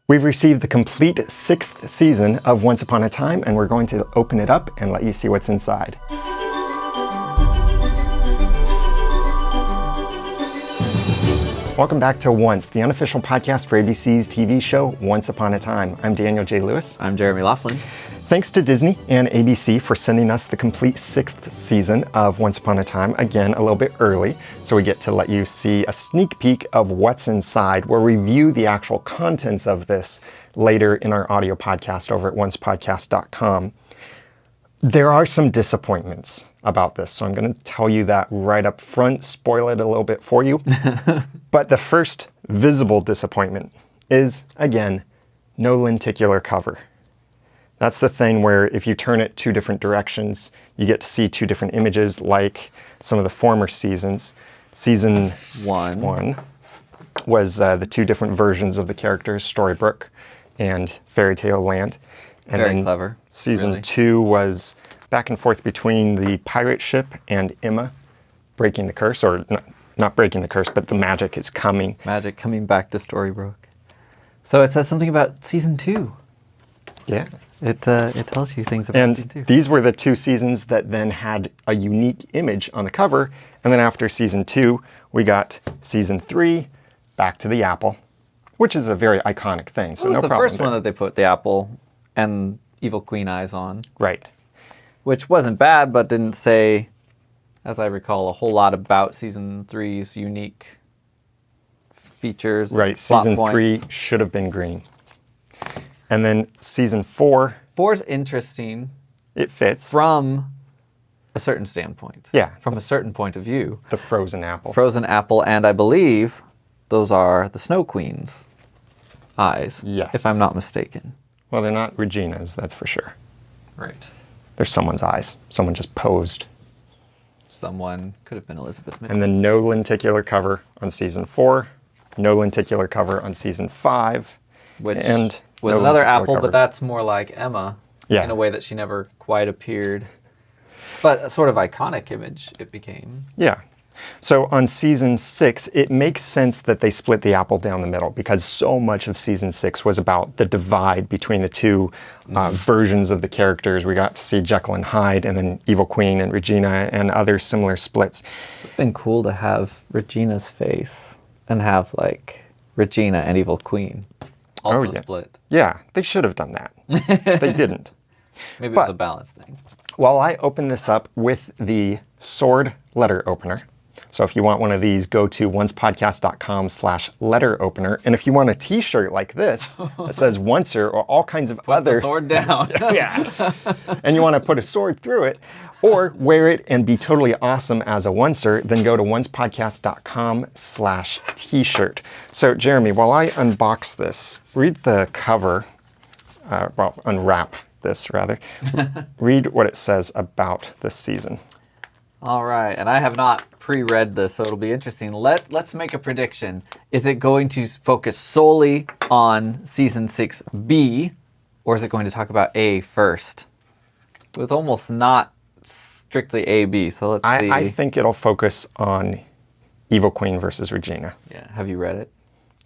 We've received the complete 6th season of Once Upon a Time, and we're going to open it up and let you see what's inside. Welcome back to Once, the unofficial podcast for ABC's TV show Once Upon a Time. I'm Daniel J. Lewis. I'm Jeremy Laughlin. Thanks to Disney and ABC for sending us the complete 6th season of Once Upon a Time, again, a little bit early, so we get to let you see a sneak peek of what's inside. We'll review the actual contents of this later in our audio podcast over at oncepodcast.com. There are some disappointments about this, so I'm going to tell you that right up front, spoil it a little bit for you. But the first visible disappointment is, again, no lenticular cover. That's the thing where if you turn it 2 different directions, you get to see 2 different images like some of the former seasons. Season 1 was the 2 different versions of the characters, Storybrooke and Fairy Tale Land. And Very then clever. Season 2 was back and forth between the pirate ship and Emma breaking the curse, or not breaking the curse, but the magic is coming. Magic coming back to Storybrooke. So it says something about Season 2. Yeah. It tells you things about Season 2. And these were the 2 seasons that then had a unique image on the cover. And then after Season 2, we got Season 3, Back to the Apple, which is a very iconic thing. So it was no the problem first there. one that they put the apple and Evil Queen eyes on. Right. Which wasn't bad, but didn't say, as I recall, a whole lot about Season 3's unique features. Right. Plot Season points. 3 should have been green. And then Season 4. 4's interesting. It fits. From a certain standpoint. Yeah. From a certain point of view. The frozen apple. Frozen apple, and I believe those are the Snow Queen's eyes. Yes. If I'm not mistaken. Well, they're not Regina's, that's for sure. Right. They're someone's eyes. Someone just posed. Someone could have been Elizabeth Mitchell. And then no lenticular cover on Season 4. No lenticular cover on Season 5. Which and was no another lenticular apple, cover. but that's more like Emma. Yeah. In a way that she never quite appeared. But a sort of iconic image it became. Yeah. So on Season 6, it makes sense that they split the apple down the middle because so much of Season 6 was about the divide between the 2 versions of the characters. We got to see Jekyll and Hyde and then Evil Queen and Regina and other similar splits. It would have been cool to have Regina's face and have like Regina and Evil Queen also split. Yeah, they should have done that. They didn't. Maybe it was a balance thing. While I open this up with the sword letter opener, so if you want one of these, go to oncepodcast.com/letter opener. And if you want a t-shirt like this that says Oncer or all kinds of Put the sword down. yeah, and you want to put a sword through it or wear it and be totally awesome as a Oncer, then go to oncepodcast.com/t-shirt. So Jeremy, while I unbox this, read the cover, unwrap this rather, read what it says about this season. All right, and I have not pre-read this, so it'll be interesting. Let's make a prediction. Is it going to focus solely on Season 6B, or is it going to talk about A first? It was almost not strictly A-B, so let's see. I think it'll focus on Evil Queen versus Regina. Yeah, have you read it?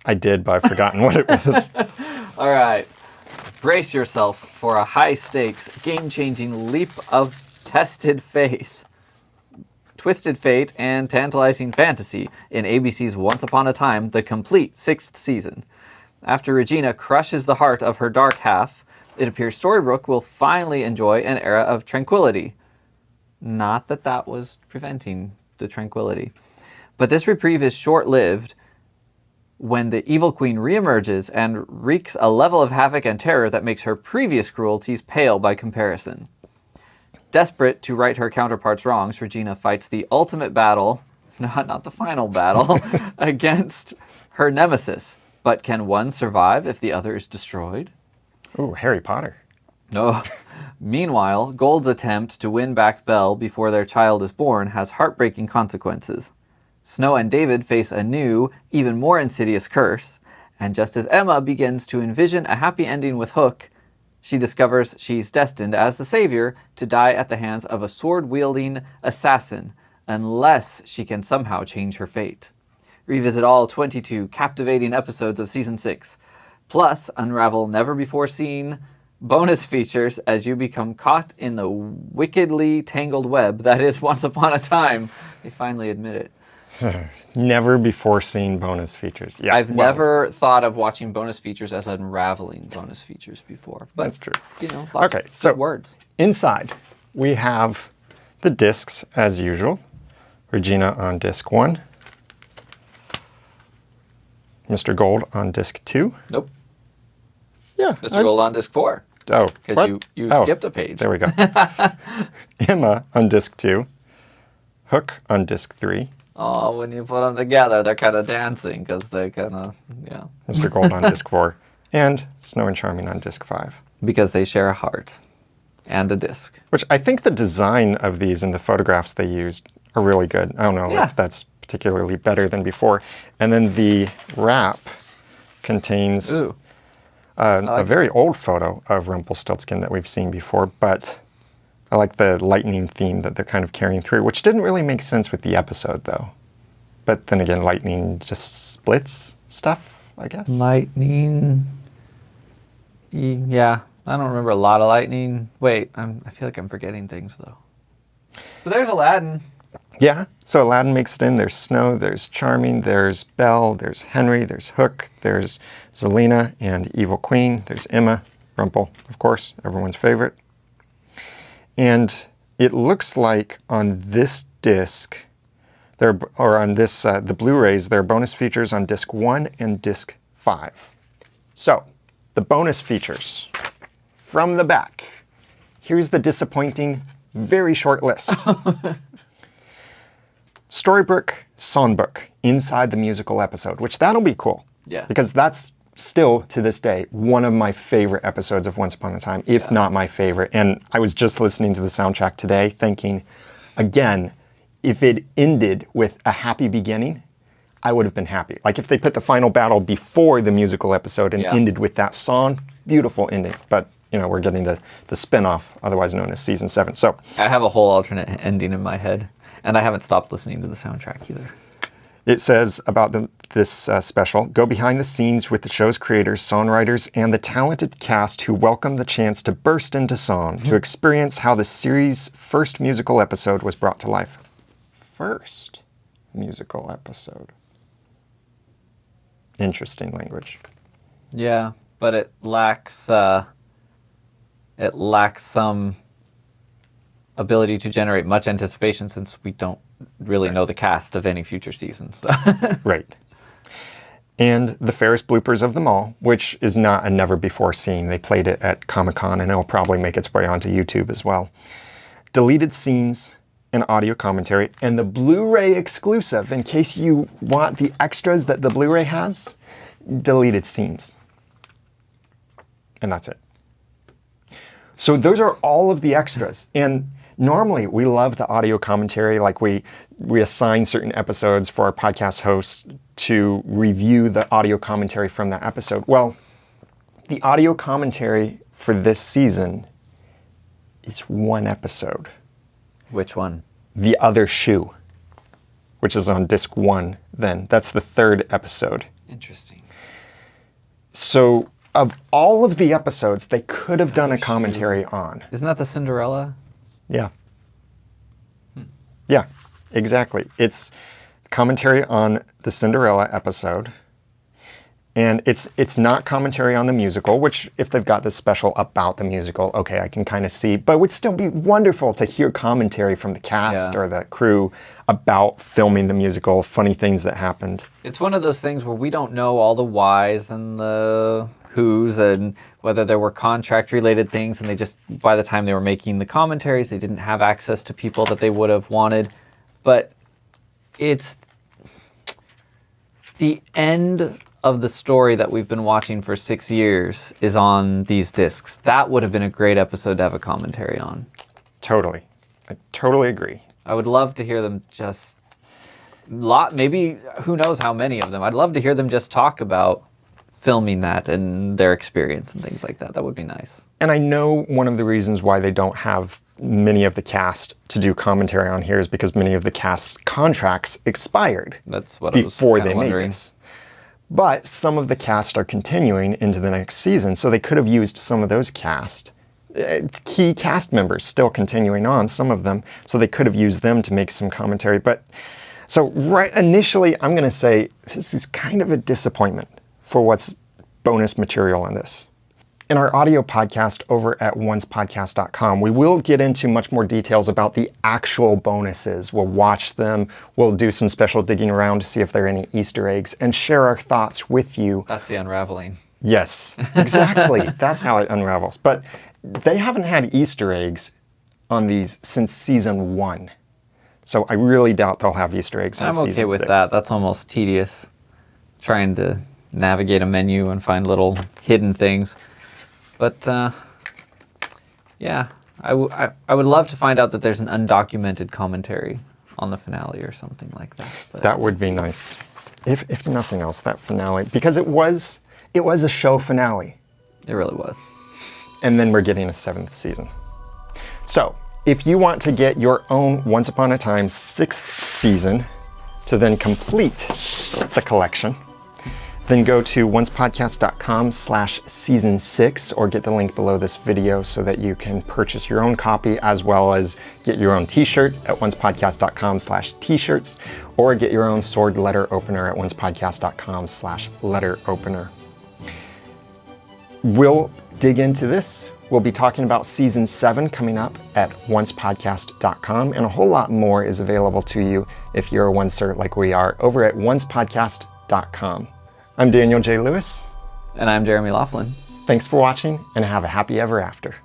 I did, but I've forgotten what it was. All right, brace yourself for a high-stakes, game-changing leap of tested faith. Twisted fate and tantalizing fantasy in ABC's Once Upon a Time, the complete 6th season. After Regina crushes the heart of her dark half, it appears Storybrooke will finally enjoy an era of tranquility. Not that that was preventing the tranquility. But this reprieve is short-lived when the Evil Queen reemerges and wreaks a level of havoc and terror that makes her previous cruelties pale by comparison. Desperate to right her counterpart's wrongs, Regina fights the ultimate battle, not the final battle, against her nemesis. But can one survive if the other is destroyed? Ooh, Harry Potter. No. Meanwhile, Gold's attempt to win back Belle before their child is born has heartbreaking consequences. Snow and David face a new, even more insidious curse, and just as Emma begins to envision a happy ending with Hook, she discovers she's destined as the savior to die at the hands of a sword-wielding assassin unless she can somehow change her fate. Revisit all 22 captivating episodes of Season 6. Plus, unravel never-before-seen bonus features as you become caught in the wickedly tangled web that is Once Upon a Time. They finally admit it. Never before seen bonus features. Yeah, I've never thought of watching bonus features as unraveling bonus features before. But, that's true. You know, lots Okay, of so good words. inside we have the discs as usual. Regina on disc 1. Mr. Gold on disc 2. Nope. Yeah. Mr. Gold on disc 4. Oh, Because you skipped a page. There we go. Emma on disc 2. Hook on disc 3. Oh, when you put them together, they're kind of dancing because they kind of, yeah. Mr. Gold on disc 4. And Snow and Charming on disc 5. Because they share a heart and a disc. Which I think the design of these and the photographs they used are really good. I don't know if that's particularly better than before. And then the wrap contains a very old photo of Rumpelstiltskin that we've seen before, but I like the lightning theme that they're kind of carrying through, which didn't really make sense with the episode, though. But then again, lightning just splits stuff, I guess. Lightning. Yeah, I don't remember a lot of lightning. Wait, I feel like I'm forgetting things, though. But there's Aladdin. Yeah, so Aladdin makes it in. There's Snow, there's Charming, there's Belle, there's Henry, there's Hook, there's Zelina and Evil Queen, there's Emma, Rumple, of course, everyone's favorite. And it looks like on this disc, the Blu-rays, there are bonus features on disc 1 and disc 5. So, the bonus features from the back. Here's the disappointing, very short list. Storybook, Songbook, inside the musical episode, which that'll be cool. Yeah. Because that's still, to this day, one of my favorite episodes of Once Upon a Time, if not my favorite. And I was just listening to the soundtrack today thinking, again, if it ended with a happy beginning, I would have been happy. Like if they put the final battle before the musical episode and ended with that song, beautiful ending. But, you know, we're getting the spin-off, otherwise known as Season 7. So I have a whole alternate ending in my head. And I haven't stopped listening to the soundtrack either. It says about this special, go behind the scenes with the show's creators, songwriters, and the talented cast who welcome the chance to burst into song, to experience how the series' first musical episode was brought to life. First musical episode. Interesting language. Yeah, but it lacks some ability to generate much anticipation since we don't really know the cast of any future seasons. So. Right. And the fairest bloopers of them all, which is not a never-before seen. They played it at Comic-Con, and it'll probably make its way onto YouTube as well. Deleted scenes and audio commentary, and the Blu-ray exclusive, in case you want the extras that the Blu-ray has, deleted scenes. And that's it. So those are all of the extras. And normally, we love the audio commentary, like we assign certain episodes for our podcast hosts to review the audio commentary from that episode. Well, the audio commentary for this season is one episode. Which one? The Other Shoe, which is on disc 1 then. That's the third episode. Interesting. So of all of the episodes they could have done a commentary on. Isn't that the Cinderella? Yeah. Yeah, exactly. It's commentary on the Cinderella episode. And it's not commentary on the musical, which if they've got this special about the musical, okay, I can kind of see. But it would still be wonderful to hear commentary from the cast or the crew about filming the musical, funny things that happened. It's one of those things where we don't know all the whys and the whos and whether there were contract-related things, and they just, by the time they were making the commentaries, they didn't have access to people that they would have wanted. But it's the end of the story that we've been watching for 6 years is on these discs. That would have been a great episode to have a commentary on. Totally. I totally agree. I would love to hear them just maybe who knows how many of them. I'd love to hear them just talk about filming that and their experience and things like that. That would be nice. And I know one of the reasons why they don't have many of the cast to do commentary on here is because many of the cast's contracts expired That's what I was before kinda they made wondering. this. But some of the cast are continuing into the next season, so they could have used some of those key cast members still continuing on, some of them, so they could have used them to make some commentary. But so right initially, I'm going to say this is kind of a disappointment for what's bonus material in this. In our audio podcast over at oncepodcast.com, we will get into much more details about the actual bonuses. We'll watch them, we'll do some special digging around to see if there are any Easter eggs, and share our thoughts with you. That's the unraveling. Yes, exactly. That's how it unravels. But they haven't had Easter eggs on these since season 1. So I really doubt they'll have Easter eggs on season 6. I'm okay with that. That's almost tedious, trying to navigate a menu and find little hidden things. But yeah, I would love to find out that there's an undocumented commentary on the finale or something like that. But that would be nice. If nothing else, that finale, because it was a show finale. It really was. And then we're getting a 7th season. So if you want to get your own Once Upon a Time 6th season to then complete the collection, then go to oncepodcast.com/season6 or get the link below this video so that you can purchase your own copy as well as get your own t-shirt at oncepodcast.com/t-shirts or get your own sword letter opener at oncepodcast.com/letter opener. We'll dig into this. We'll be talking about season 7 coming up at oncepodcast.com, and a whole lot more is available to you if you're a oncer like we are over at oncepodcast.com. I'm Daniel J. Lewis. And I'm Jeremy Laughlin. Thanks for watching, and have a happy ever after.